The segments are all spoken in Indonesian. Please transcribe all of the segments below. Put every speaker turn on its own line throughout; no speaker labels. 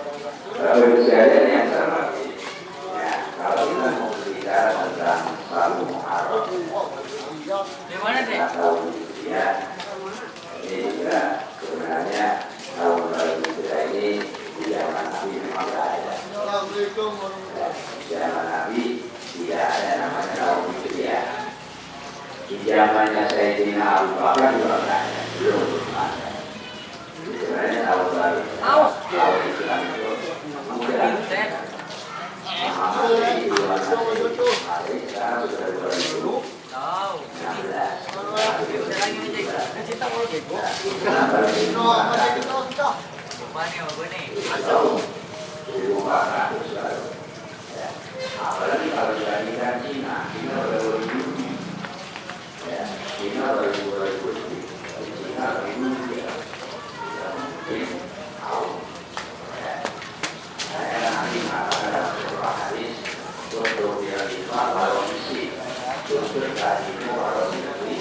Bapak Ibu sekalian yang saya hormati, ya, kalau kita mau berbicara tentang satu Muharram, tahun Hijriah, ini juga sebenarnya tahun baru kita ini di zaman Nabi memang tidak ada. Di zaman Nabi tidak ada namanya tahun Hijriah. Di zamannya Sayyidina Abu Bakar juga tidak ada, belum ada. Sebenarnya tahun baru, tahun Islam itu mudah. Muhammad ini dua hari sekarang sudah 2016. Apalagi kalau dibandingkan Cina, Cina baru lebih, ya, Cina baru lebih, Cina lebih ya, mungkin tahu. Saya nanti mengatakan dalam beberapa hadis untuk yang lima kalau misi untuk tadi itu kalau negeri.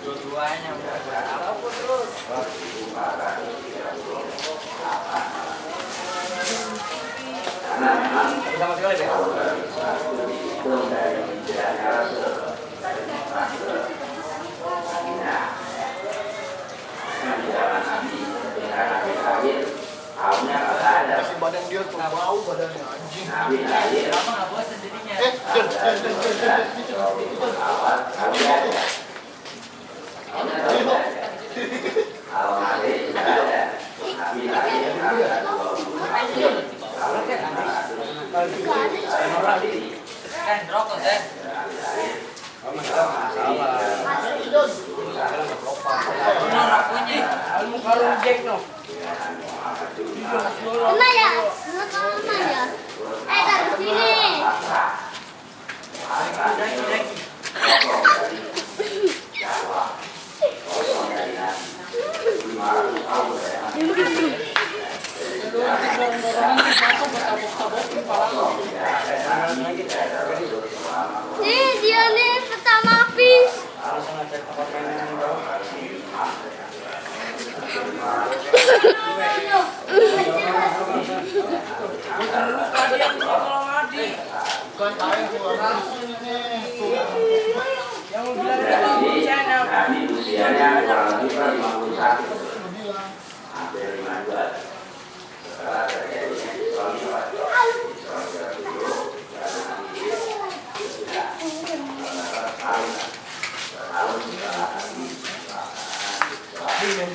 Dua-duanya apa terus?
Karena memang
Sama sekali deh.
itu dari hijrahnya Rasul di zaman Nabi ketika Nabi lahir tahunnya nggak ada.
Masih badan dia tuh bau badannya anjing.
Nabi lahir
Lama nggak buat sendirinya.
awal tahunnya ada. Kalau Nabi tidak ada. Nabi lahir tanggal 20
Kan rokok saya.
Mana ya? Mana ya? Taruh sini. Nih dia nih pertama habis.
Nabi usianya kurang lebih 51, hampir 52. Setelah terjadinya Isra Mi'raj,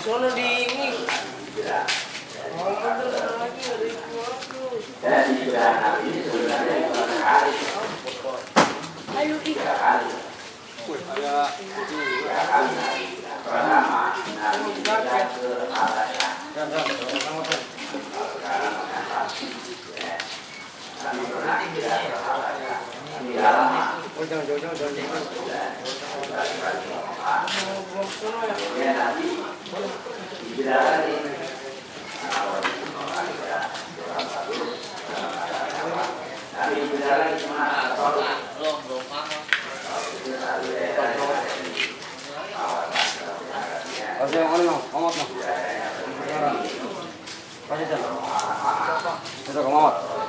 sono di ini.
dan ibadah Nabi ini sebenarnya bukan hari, 3 kali. Pertama, Nabi hijrah ke Habasyah. Sekarang mengatasi, ya. Nabi pernah hijrah ke Habasyah. Tidak lama. Kemudian Nabi hijrah lagi. Nabi hijrah lagi kemana?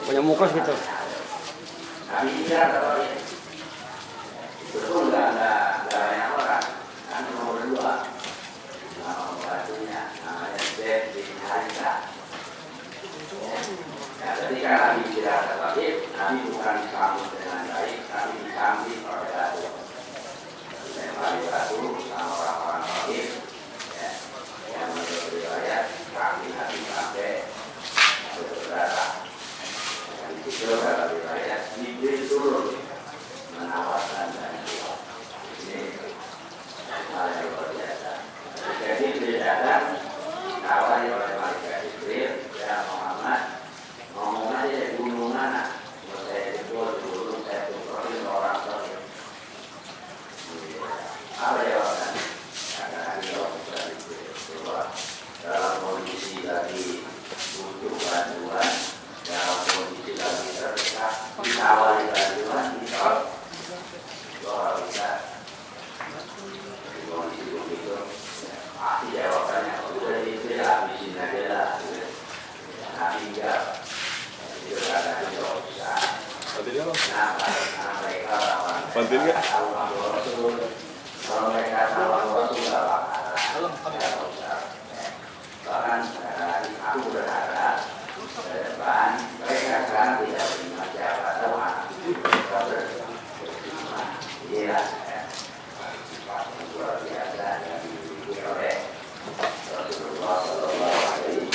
Punya muka gitu.
Nabi hijrah ke Bali. Betul nggak banyak orang. Kan nomor 2 nama pembantunya namanya Zaid bin Haritha. Ya, ketika Nabi hijrah ke Bali, Nabi bukan disambut dengan baik, tapi disambut oleh batu. Dilempari batu sama orang-orang Bali. Ya, yang menurut riwayat kaki Nabi sampai berdarah. Itu dalam riwayat Jibril turun menawarkan dan
dalam kali.
Bahkan aku berharap ke depan mereka sekarang tidak terima jabatan atau anak mereka berterima. Inilah sifat yang luar biasa yang dimiliki oleh Rasulullah SAW.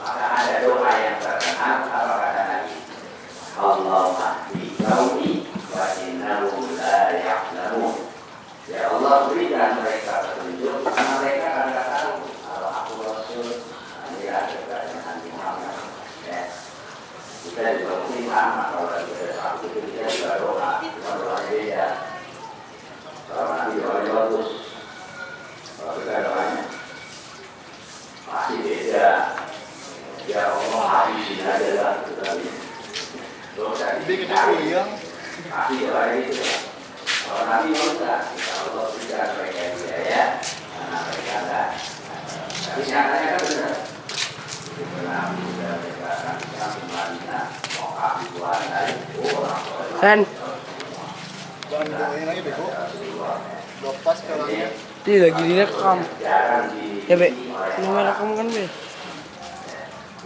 Maka ada doa yang terkenal apa kata Nabi? Allahumma mahdi qaumi wa innahum la ya'lamun. Ya Allah, berikan mereka petunjuk karena mereka tidak tahu kalau aku Rasul. Ini adalah Nabi Muhammad. Ya. Kita juga mungkin sama kalau kita waktu itu kita juga doa, doa beda. Kalau Nabi doanya bagus, kalau kita doanya masih beda. Ya Allah, habisin adalah tetapi dosa
Bikin
dicari.
yang
Masih doa itu. Kalau Nabi Musa, insya Allah berikan mereka hidayah, karena mereka enggak. Tapi nyatanya kan benar. Nabi sudah berkata, kami Madinah, mau kami Tuhan dari orang
Ren,
jangan doain lagi bego. Lepas kalau
ini lagi direkam.
jarang
Ya, Be. Ini merekam kan, Be?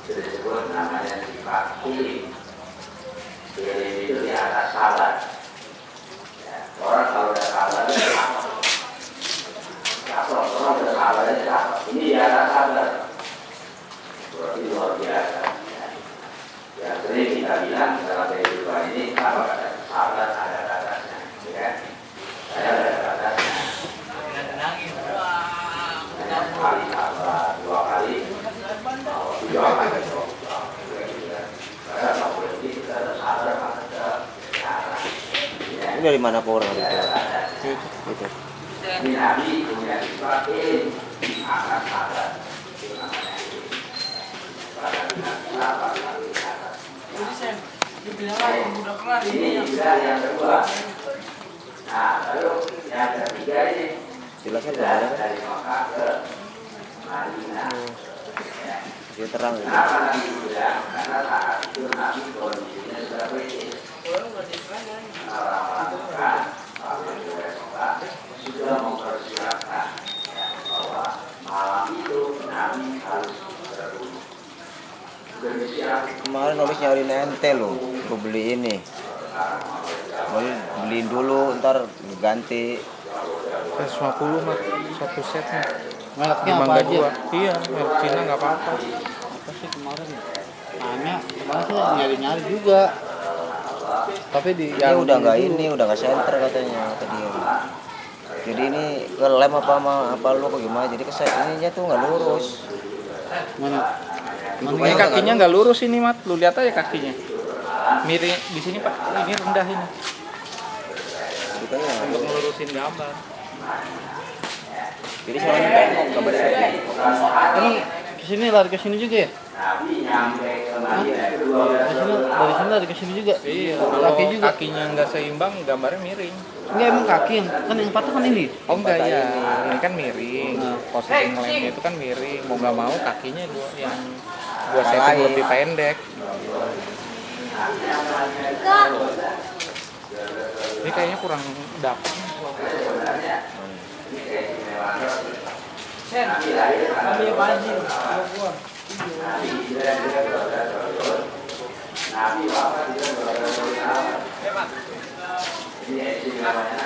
disebut namanya sifat kirim. Kirim itu di atas sabar. Orang kalau udah sabar, orang udah sabar, ini dia ada sabar. Berarti luar biasa. Yang sering kita bilang dalam kehidupan ini apa kata sabar ada batasnya, ya. Saya ada batasnya.
Nangis.
Kali sabar 2 kali, 3 kali. Karena tak boleh kita ada sabar ada.
Ini dari mana kau orang itu? Gitu.
Ini Nabi punya sifat ini akan sabar.
Jadi Sen, dibilang lagi udah kelar
Ini juga yang kedua. Nah, lalu yang ketiga ini
Silakan
hijrah
Bang.
dari Mekah ke Madinah.
Dia terang. Ya.
Kenapa Nabi bilang? Karena saat itu Nabi kondisinya sudah kritis. Orang-orang Mekah, orang Mekah sudah mempersiapkan bahwa malam itu Nabi harus berbunuh. Sudah disiapkan.
Kemarin habis nyariin ente loh, gue beli ini. Beliin dulu, ntar ganti.
150 mah satu set mah.
mereknya apa
Mangga
aja?
2. Iya, merek Cina enggak apa-apa.
Apa sih kemarin? Nanya, kemarin sih nyari-nyari juga. Tapi di
Dia udah nggak ini, udah nggak center katanya tadi. Jadi ini ngelem apa lu apa gimana? Jadi ininya tuh nggak lurus.
mana?
Ini kakinya nggak lurus ini, Mat. Lu lihat aja kakinya. Miring di sini, Pak. Ini rendah ini.
Kita
Untuk ngelurusin gambar.
Jadi soalnya bengkok gambarnya.
Emang kesini lari ke sini juga ya?
Nabi nyampe ke Madinah itu
Dari sini lari ke sini juga.
Iya,
Kaki
kalau
juga.
kakinya nggak seimbang, gambarnya miring.
Enggak emang kaki yang kan yang patah kan ini.
Oh enggak ya, ini kan miring. Posisi ngelemnya itu kan miring. Mau nggak mau kakinya gua setting lebih pendek.
Kak,
Ini kayaknya kurang dapat.
Sen, ambil baju.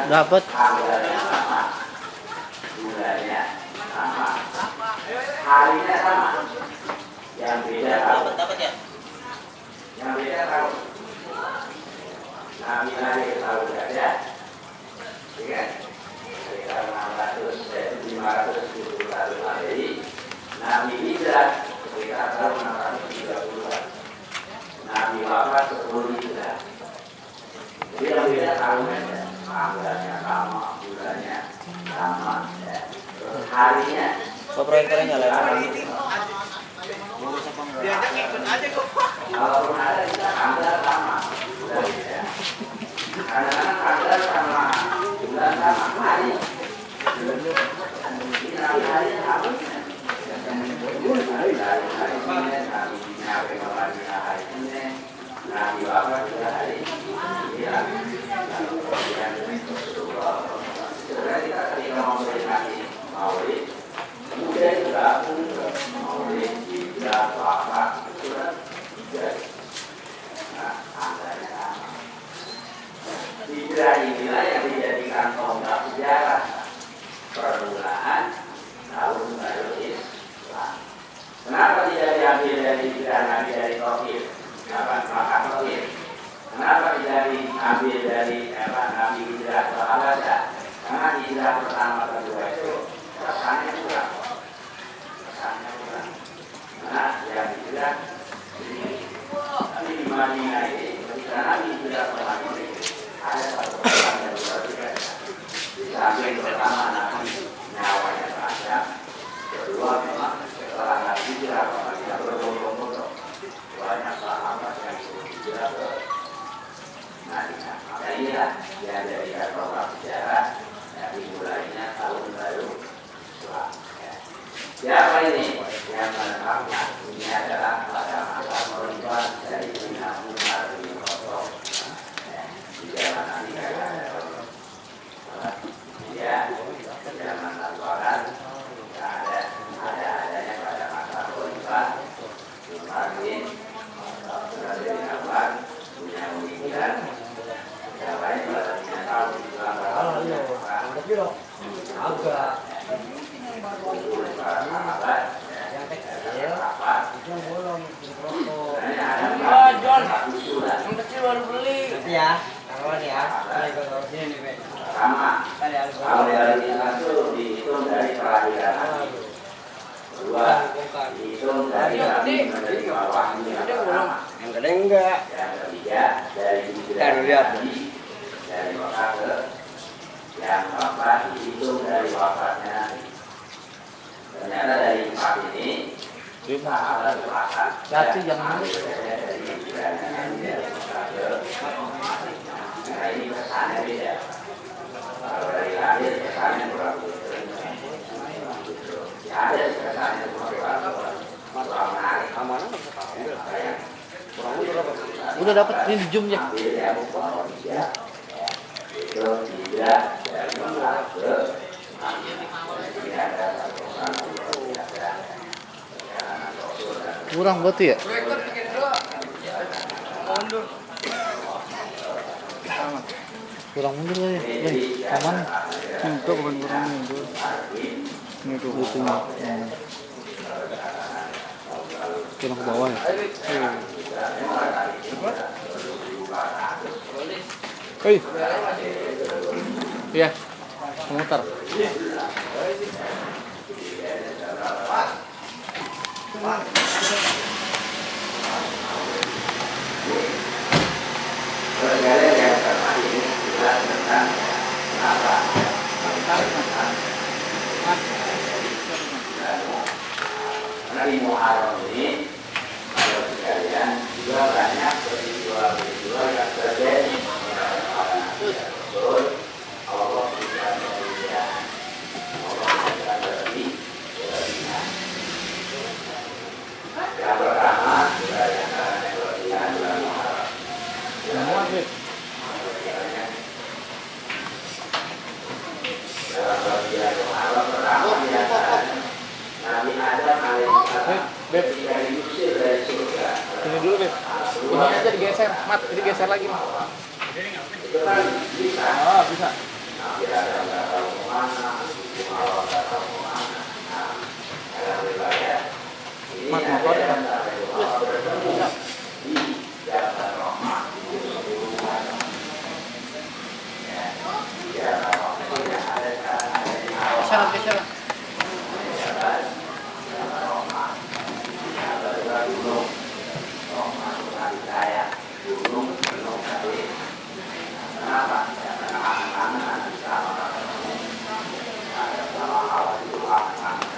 Dapat.
bulannya sama, harinya sama, yang beda tahun. Yang beda tahun. Nabi lahir tahun Gajah, ya, sekitar 570 tahun Masehi. Nabi hijrah sekitar tahun 630-an. Nabi wafat 10 hijrah. Jadi yang beda tahunnya, tanggalnya sama, bulannya sama, ya. Terus harinya.
Oh, proyektornya nyalain.
Kalau ada kita tanggal sama, bulan ya. Kadang-kadang tanggal sama, bulan sama, hari. Ini hari sama. Nabi wafat juga hari ya. Sebenarnya kita ketika memperingati Maulid ambil dari Nabi hijrah ke Habasyah. Karena hijrah pertama kedua itu rasanya kurang. Nah, yang hijrah ini, tapi di Madinah ini, ketika Nabi hijrah ke Madinah ada satu orang yang luar biasa. Di samping pertama Nabi nyawanya terancam, kedua memang setelah Nabi hijrah ke Madinah berbondong-bondong banyak sahabat yang hijrah ke Madinah. Maka inilah yang dari orang sejarah yang dimulainya tahun baru Islam. Siapa ini yang menetapkan? Ini adalah pada masa Khalifah dari Imam Umar bin Khattab. Di zaman Nabi ya, di zaman Al-Quran adanya pada masa Khalifah Umar bin Khattab punya pemikiran yang lain pada tahun agak
John, yang kecil baru beli.
Ya, taruhan ya.
Sama. Kalau dari Islam itu dihitung dari kelahiran Nabi. Kedua, dihitung dari Nabi menerima wahyu yang pertama.
Yang gede enggak.
Yang ketiga, dari hijrah Nabi dari Mekah ke yang keempat dihitung dari wafatnya Nabi. Ternyata dari empat ini sahabat sepakat dari hijrahnya Nabi dari Mekah ke Madinah. Nah ini kesannya beda. Kalau dari lahir kesannya kurang begitu. Ya ada kesannya kurang menarik.
Udah dapat ini zoom ya.
Itu tidak dari Mekah ke Madinah. Ada satu orang biasa.
Kurang berarti ya? Kurang mundur lah ya. Aman.
Itu bukan kurang mundur. Ini tuh.
Kurang ke bawah ya.
Hei. Iya. Memutar.
Pergaulan yang sama ini jelas tentang apa? Nabi Muharram ini, kalau sekalian juga banyak peristiwa-peristiwa yang terjadi. Betul, Allah tidak memulia, Allah tidak berlebih. Yang pertama, yang berlebihan bulan Muharram. Dalam bagian Muharram pertama Nabi Adam alaihissalam ketika diusir dari surga.
Ini dulu, Beb. Ini aja digeser, Mat. Ini geser lagi, Mat.
Itu kan bisa.
Oh, bisa.
Nabi Adam nggak tahu kemana, Allah nggak tahu kemana. Nah, dalam riwayat ini
Mat,
ada
motornya.
yang sampai Allah bertemu di Jabal Rahmah di rumah. Ya, di Jabal Rahmah tidak ada
Geser.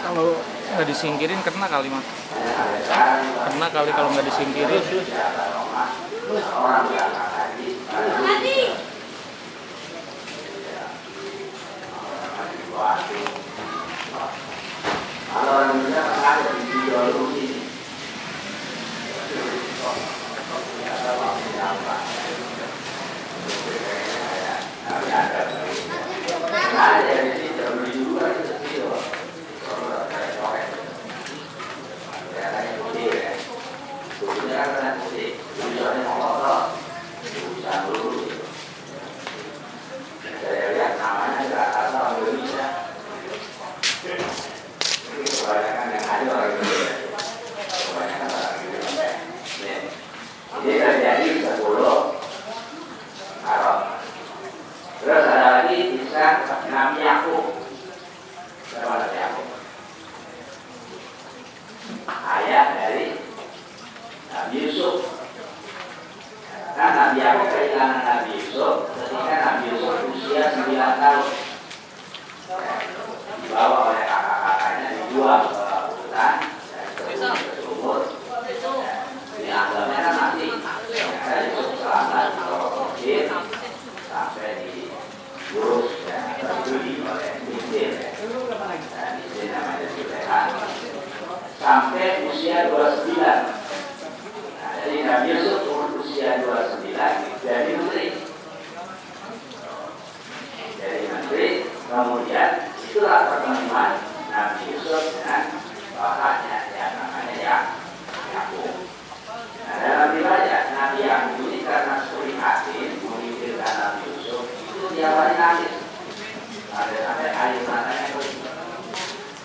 Kalau nggak disingkirin kena kali, Mat. Kena kali kalau nggak disingkirin.
Kalau orang Indonesia ada di ideologi ada di situ beli dua itu situ. Sebenarnya kan putih, tujuannya ngobrol, urusan dulu. Saya lihat namanya nggak asal Indonesia. Kebanyakan yang ada orang Indonesia. Kebanyakan orang Indonesia. Ini terjadi 10 Arab ayah dari Nabi Yusuf. Karena Nabi Yakub kehilangan Nabi Yusuf ketika Nabi Yusuf usia 9 tahun. Dibawa oleh kakak-kakaknya, dijual ke hutan dan ke sumur. Dianggapnya kan mati. Ternyata Yusuf selamat kalau Mesir sampai diurus dan terbeli oleh Mesir. Dan Mesir namanya Sulaiman. Sampai usia 29. Nah, jadi Nabi Yusuf usia 29 jadi menteri. Jadi menteri, kemudian itulah pertemuan Nabi Yusuf dengan bapaknya yang namanya Yakub. Nah, dalam riwayat Nabi Yakub ini karena sering hati memikirkan Nabi Yusuf itu dia paling nangis. Sampai air matanya kering.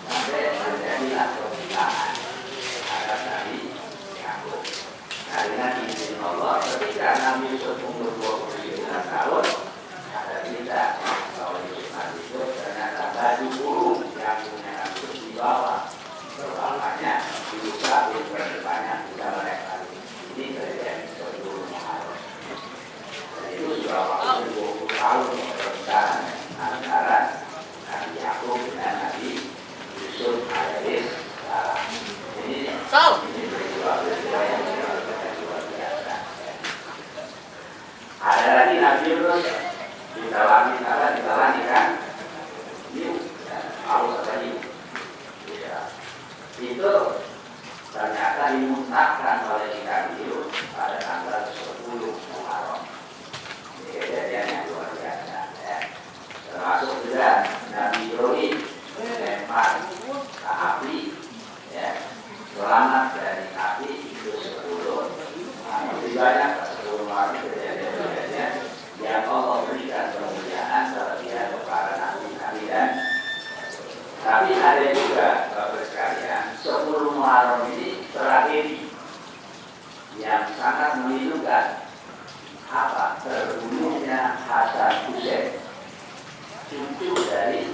Sampai terjadilah perpisahan terhadap Nabi Yakub. Nah, dengan izin Allah, ketika Nabi Yusuf umur 29 tahun, ada cerita bahwa Yusuf Nabi Yusuf ternyata baju burung yang punya Nabi Yusuf dibawa ke bapaknya, diucapin berdepannya bisa mereka. Ini terjadi sebelum Muharram. Dan itu sudah waktu 20 tahun perpisahan antara Nabi Yakub dengan Nabi Yusuf alaihissalam. Ini peristiwa yang luar biasa. Ada lagi Nabi Yunus ditalangi kan? Hiu dan paus atau hiu. Itu ternyata dimuntahkan oleh ikan hiu pada tanggal 10 Muharram. Ini kejadian yang luar biasa. Termasuk juga Nabi Ibrahim lempar ke api, selamat dari api itu 10. Lebih banyak 10 Muharram kejadian-kejadian yang Allah berikan kemuliaan terhadap kepada nabi-nabi dan tapi ada juga Bapak sekalian 10 Muharram ini tragedi yang sangat memilukan. Apa? Terbunuhnya Hasan Hussein, cucu dari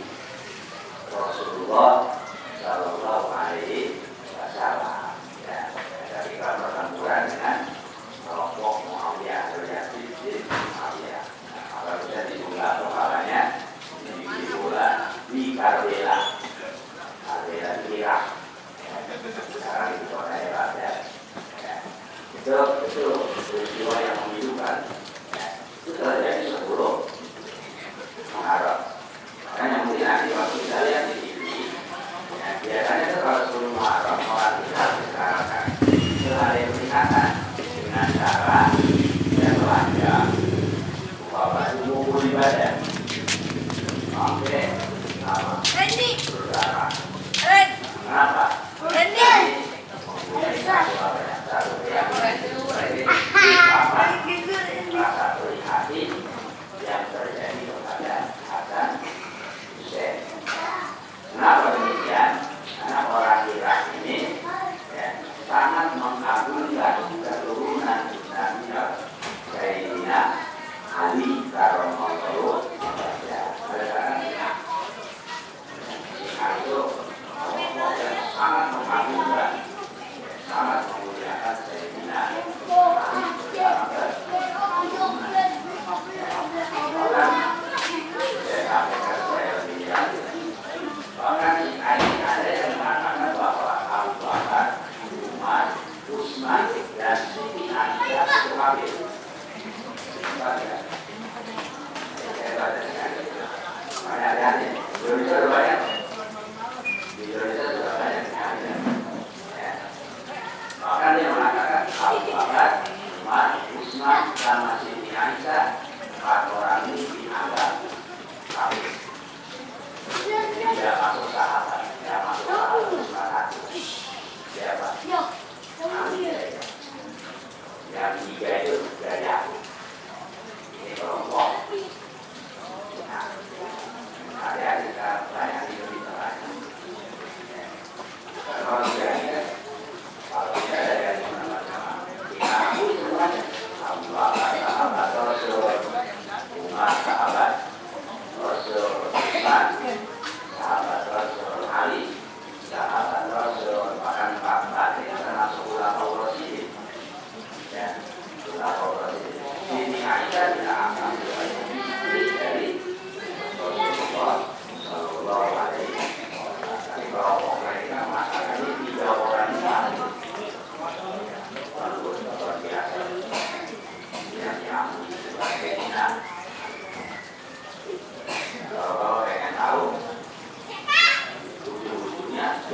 Rasulullah Shallallahu Alaihi Wasallam. Ketika pertempuran dengan kelompok Muawiyah bin Muawiyah. Kalau bisa dibuka kepalanya, ini bola di Karbala, Karbala di Irak. Sekarang itu kota Irak ya. Itu peristiwa yang memilukan. Itu terjadi 10 Muharram. Makanya mungkin nanti waktu kita lihat di TV, biasanya itu kalau 10 Muharram orang kita sekarang itu ada yang peringatan dengan cara belanja, buka baju ibadah, pakai nama saudara. Kenapa? Mempunyai satu yang rasa prihatin yang terjadi kepada Hasan Hussein. Kenapa demikian? Karena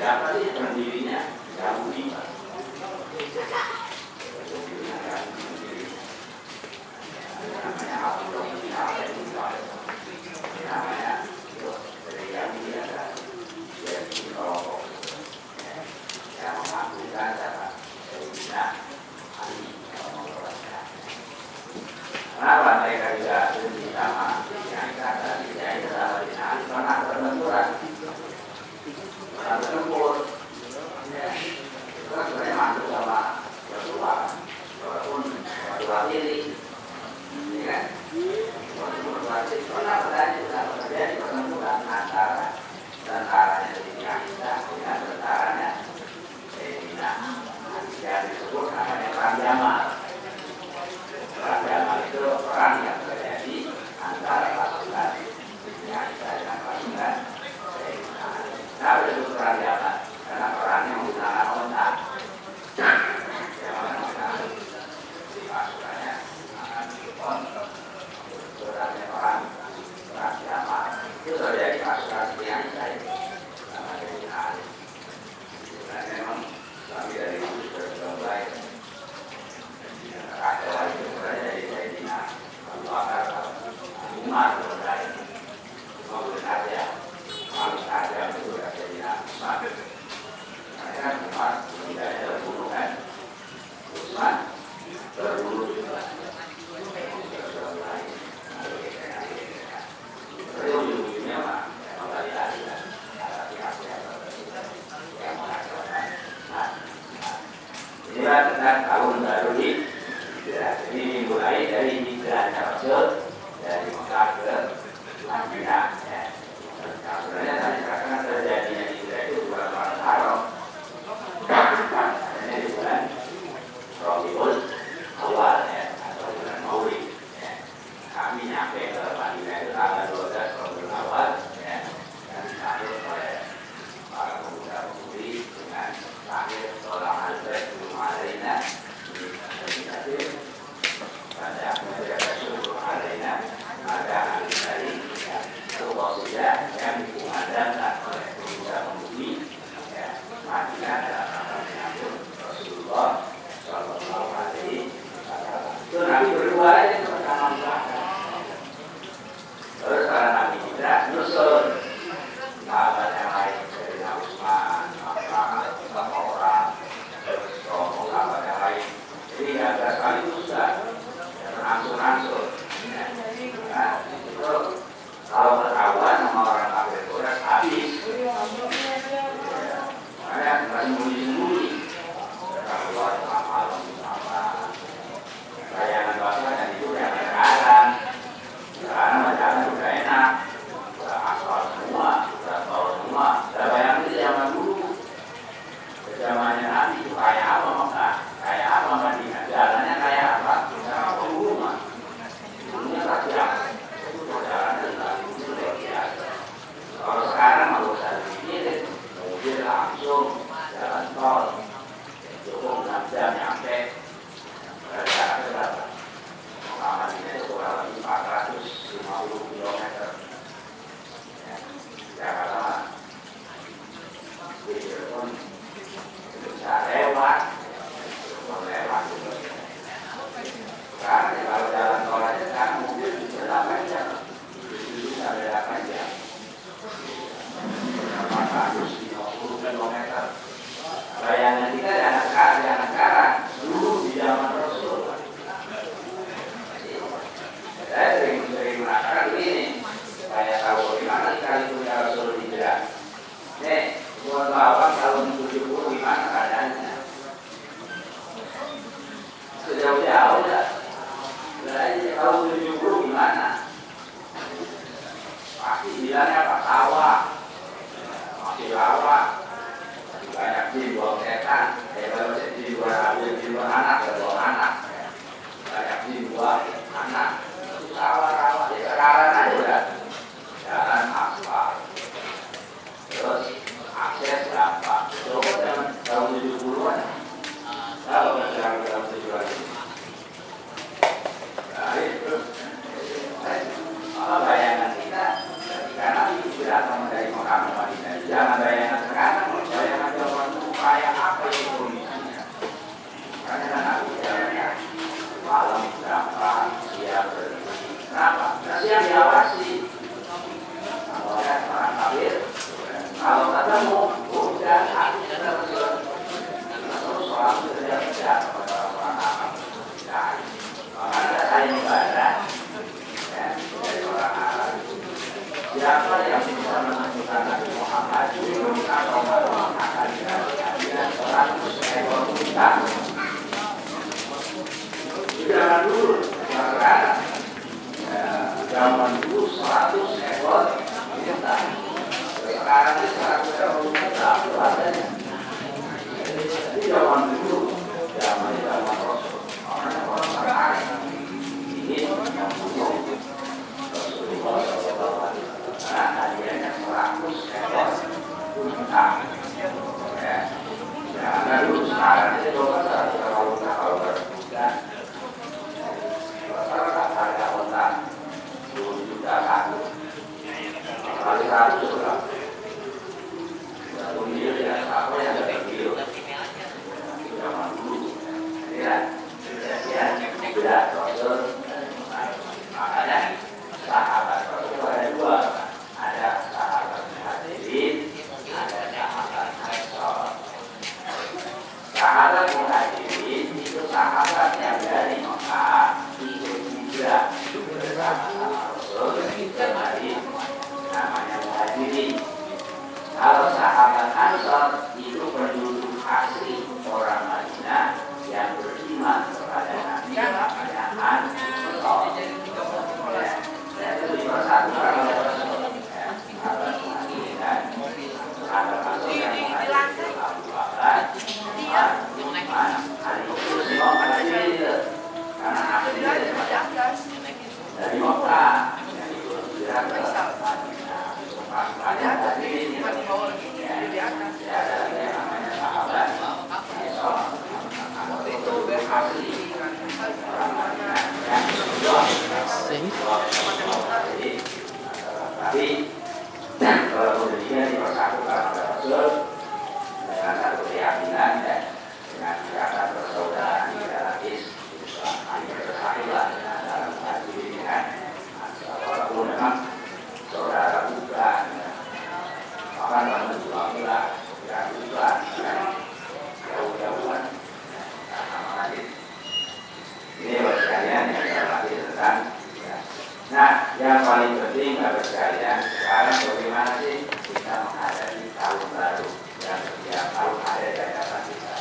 siapa sih pendirinya Yahudi? Namanya Abdullah bin Abdullah bin Abdullah. Namanya dari Yahudi ada jadi kelompok yang mengakukan cara Sayyidina Ali. Kenapa mereka juga benci sama yang kata tidak sama dengan Ali? Karena berbenturan, karena bertempur. Itu kan sebenarnya mantu sama Rasulullah, walaupun Rasulullah diri, ini kan. Karena terjadi pertempuran antara tentaranya Sayyidina Isa dengan tentaranya Sayyidina Ali yang disebut namanya Perang Jamal. Perang Jamal itu perang yang terjadi antara pasukan Sayyidina Isa dengan pasukan Sayyidina Ali. Kenapa disebut Perang Jamal? Karena perangnya menggunakan onta. Pasukannya akan dikontrol. Perangnya perang Jamal itu terjadi pasukan Sayyidina Isa sama Sayyidina Ali. Dan memang kami dari itu sudah baik. Ada itu terjadi Sayyidina Abu Bakar, Umar berkali mobil saja, paling saja itu sudah Sayyidina Umar. Karena Umar tidak terbunuh kan, Utsman terbunuh juga. Ujung-ujungnya mah kembali lagi ada pihak-pihak yang mengatakan, inilah tentang tahun baru ini. Ini dimulai dari hijrahnya Rasul dari Mekah ke Madinah. Sebenarnya tadi karena terjadinya hijrah itu bulan Muharram. Ini di bulan Rabiul Awal atau bulan Maulid. Kami nyampe ke Madinah itu tanggal 12 Rabiul Awal dan disambut oleh para pemuda-pemudi dengan lahir seorang Hazrat Ibnu Alaina. Pada mereka suruh alaina ada ahli dari Rasulullah yang dikumandangkan oleh pemuda-pemudi Madinah dalam rangka menyambut Rasulullah Shallallahu Alaihi Wasallam. Itu Nabi berdua aja pertama belakang. Terus karena Nabi hijrah nyusul sahabat yang lain dari Utsman, beberapa orang, terus sahabat yang lain. Jadi ada sekali susah. Rangsur-rangsur. Nah, itu kalau ketahuan sama orang kafir Quraisy habis. Makanya bukan sembunyi-sembunyi. Keluar malam sama bayangan bahasanya itu yang sekarang. Sekarang bacaannya sudah enak, sudah asal semua, sudah tahu semua. Sudah bayangin itu zaman dulu. Zamannya Nabi itu kayak apa Mekah? Kayak apa Madinah? Jalannya kayak apa? Sama pengumuman. Dunia tajam. Itu perjalanannya itu luar biasa. Kalau sekarang mau usah dipikirin, mobil langsung jalan tol. Cukup 6 jam nyampe. Jarak berapa? Mekah Madinah itu kurang lebih 450 km. Jakarta mah. Jadi pun bisa lewat. Sekarang kalau jalan tol aja sekarang mobil bisa 8 jam, bisa 8 jam, 450 km. Bayangan kita anak sekarang dulu di zaman Rasul. Saya sering mengatakan begini, saya tahu gimana sekali punya Rasul hijrah. Nih, buat bapak tahun 70 gimana keadaannya? Jauh-jauh dah. Berarti tahun 70 gimana? Pasti bilangnya apa? Sawah. Masih rawa. Banyak jin buang setan. Kalau jin buang anak, buang anak. Banyak jin buang anak. Sawah rawa. Sekarang aja udah. Jalan aspal. Terus akses berapa? Coba tahun 70-an. Kalau tahun 70-an ini. Nah itu. Kalau bayangan kita ketika Nabi hijrah dari Mekah ke Madinah, jangan bayangan sekarang, bayangan sahabat Muhajirin itu sahabat yang dari Mekah ikut hijrah bersama Rasul kembali namanya Muhajirin. Kalau sahabat Ansor itu penduduk asli orang Madinah yang beriman kepada Nabi namanya Ansor. Dan itu dipersatukan oleh Rasul. Sahabat Muhajirin dan sahabat Ansor yang Muhajirin Abu Bakar, Umar, Utsman, Ali itu semua Muhajirin itu. Karena aslinya dari Mekah yang ikut hijrah ke Madinah. Banyak Muhajirin itu. Ya, ada yang namanya sahabat Ansor. Itu asli orang Madinah yang tapi kalau kemudian dipersatukan oleh Rasul dengan satu keyakinan dan dengan ikatan persaudaraan di dalam Islam, hanya bersatulah dalam Muhajirin dengan walaupun memang saudara bukan, bahkan bangun suamilah dan bukan jauh-jauhan sama hadis. Ini sekalian yang terlatih tentang. Nah, yang paling penting Bapak sekalian, sekarang bagaimana sih kita menghadapi tahun baru yang setiap tahun ada di hadapan kita?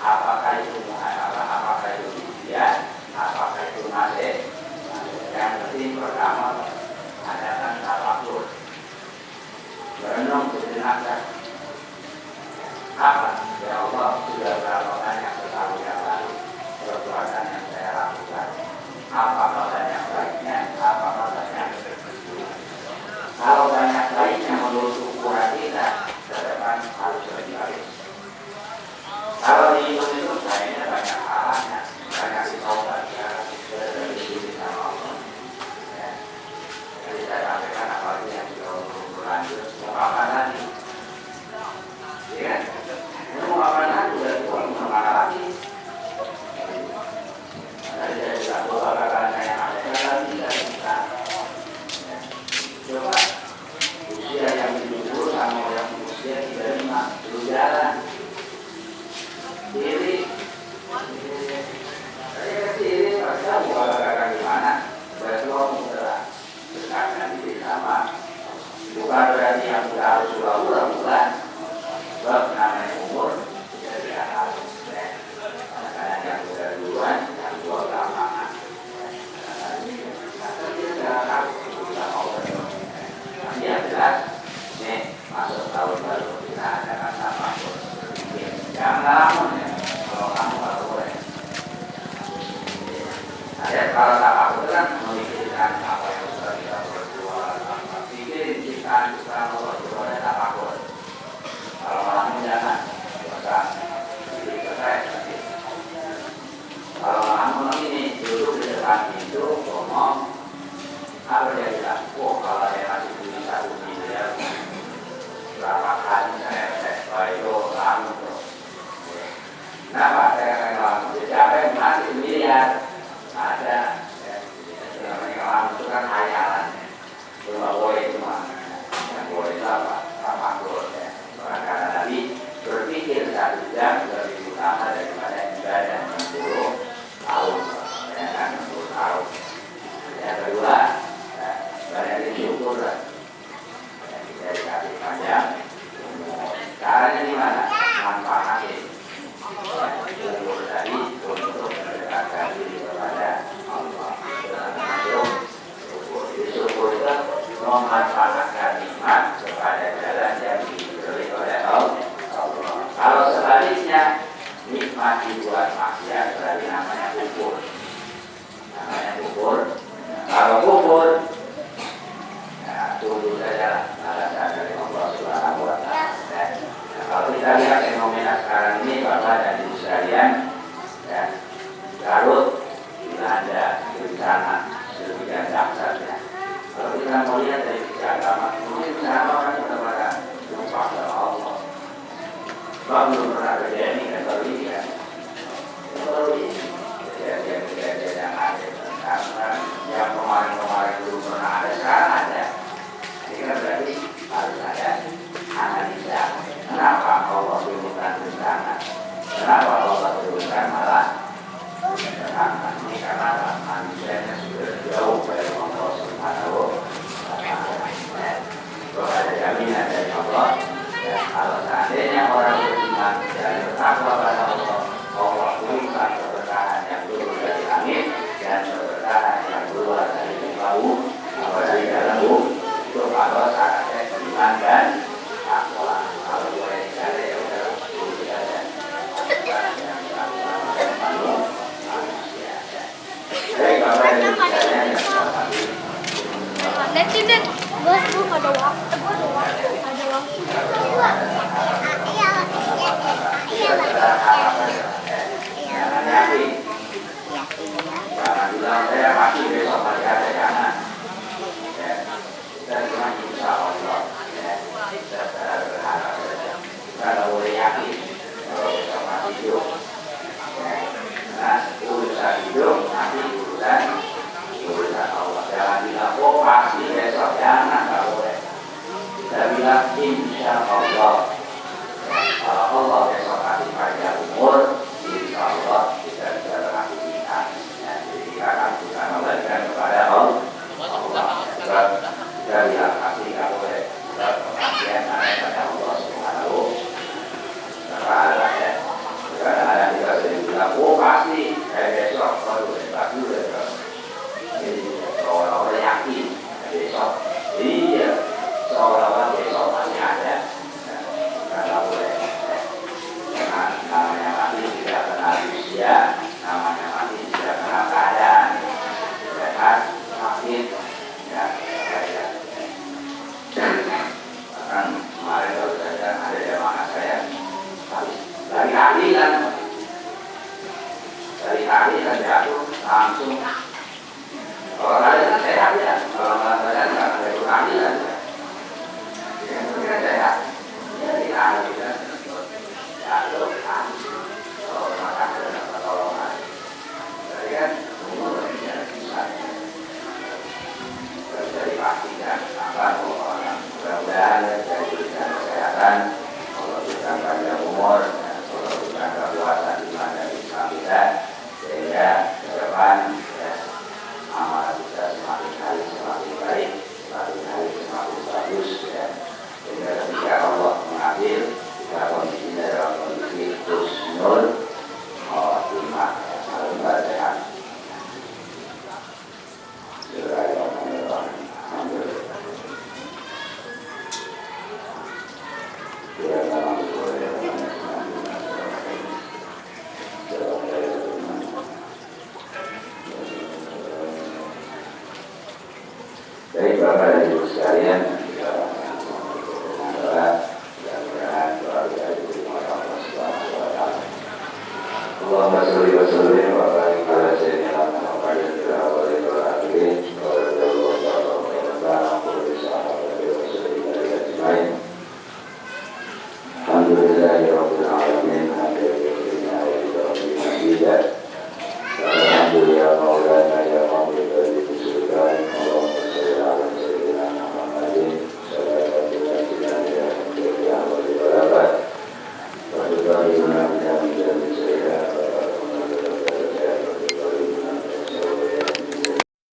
Apakah itu muharram, apakah itu hijriah, apakah itu Masih? Yang penting pertama adakan tafakur, berenung sejenak. Apa? Ya Allah, sudah berapa banyak tahun yang lalu perbuatan yang saya lakukan? Apakah banyak baiknya? Apakah banyak kebenaran? Kalau banyak baiknya menurut ukuran kita, ke depan harus lebih baik. Kalau dihitung-hitung kayaknya banyak salahnya, banyak ditaubat ya, dari diri sama Allah. Ya. Jadi saya sampaikan apalagi yang sudah berlanjut, mau apa lagi? Ya, mau apa lagi? Sudah tua, mau apa lagi? Jadi saya tidak bawa kakaknya yang ada tidak bisa. Coba usia yang 70 sama yang usia 35 belum jalan. Diri, saya diri pasti tahu kalau kakak gimana. Berdoa mudah, dekatkan diri sama. Bukan berarti yang sudah harus ulang bulan. Sebab namanya umur tidak tidak harus. Karena yang sudah duluan. Yang jelas, ini masuk tahun baru kita adakan tafakur. Jangan ngelamun ya, kalau kamu nggak boleh. Ada kalau tafakur kan memikirkan apa yang sudah kita berbuat, pikirin ciptaan Allah boleh tafakur. Kalau ngelamun jangan, dosa. Jadi selesai. Kalau ngelamun ini duduk di depan pintu, ngomong. Apa dia bilang? Oh, kalau saya masih punya 1 miliar, berapa kali saya itu lalu tuh. Kenapa saya akan lalu? Siapa yang masih miliar? Ada. Namanya lalu itu kan hayalan. Cuma boleh cuma. Yang boleh itu apa? Tafakur. Karena Nabi berpikir 1 jam lebih utama daripada ibadah 60 tahun. Ya kan 60 tahun. Yang kedua, banyak disyukur lah. Kita dikasih panjang. Caranya gimana? Manfaatkan syukur tadi untuk mendekatkan diri kepada Allah. Syukur itu memanfaatkan nikmat kepada jalan yang diberi oleh Allah. Kalau sebaliknya nikmat dibuat maksiat, berarti namanya kufur. Namanya kufur. Kalau kufur, tunggu saja alasan dari Allah Subhanahu wa Ta'ala. Kalau kita lihat fenomena sekarang ini, Bapak dan Ibu sekalian, ya, Garut, Belanda, bencana sedemikian dahsyatnya. Kalau kita mau lihat dari sisi agama, mungkin bencana orang sudah pada lupa kepada Allah. Sebab belum pernah terjadi kan baru ini kan. Baru ini kejadian yang ada. Karena yang kemarin-kemarin belum pernah ada, sekarang ada. Ini berarti harus ada analisa kenapa Allah turunkan bencana. Kenapa Allah turunkan malah ini karena manusianya sudah jauh dari Allah Subhanahu wa Ta'ala. Kalau ada jaminan dari Allah, kalau seandainya orang beriman dan bertakwa pada Allah, Allah turunkan keberkahan yang turun dari langit dan keberkahan yang keluar dari bau atau dari dalam bumi. Itu kalau syaratnya iman dan takwa. Kalau boleh dicari ya udah itu saja. Baik, Bapak dan Ibu sekalian yang dirahmati.
Ada tidak? Gue ada waktu. Ada waktu.
Jangan yakin. Jangan bilang saya pasti besok pasti ada, jangan. Kita cuma insya Allah. Kita berharap saja. Kita tidak boleh yakin kalau besok pasti hidup. Nah, urusan hidup nanti urusan Allah. Jangan bilang oh pasti besok, jangan, nggak boleh. Kita bilang insya Allah. Kalau Allah besok kasih panjang umur, insya Allah kita bisa beraktivitas. Jadi kita akan bisa memberikan kepada Allah. Kita bilang pasti nggak boleh. Kepastian ada pada Allah Subhanahu wa Ta'ala. Kadang-kadang kita sering bilang, oh pasti besok, kalau pasti besok. Jadi seolah-olah yakin besok. Iya, seolah-olah besok masih ada. Karena boleh. Namanya mati tidak kenal usia, namanya mati tidak kenal keadaan. Sehat, sakit, ya, saya. Bahkan kemarin baru saja ada jamaah saya dari tahlilan jatuh langsung. Kalau kalian sehat ya, kalau kalian nggak ada tahlilan ya, yang penting sehat. Jadi tahlilan jatuh kalau makan dengan pertolongan. Jadi kan umur tidak bisa. Jadi pastikan apa orang mudah-mudahan dari berikan kesehatan, kalau berikan panjang umur, kalau berikan kekuatan iman dan Islam kita, sehingga ke depan amal kita semakin hari semakin baik, semakin hari semakin bagus, ya. Sehingga ketika Allah mengambil kita kondisi dalam kondisi husnul khotimah, saling bersehat. Baik Bapak dan Ibu sekalian, Allahumma sholli wa sallim wa barik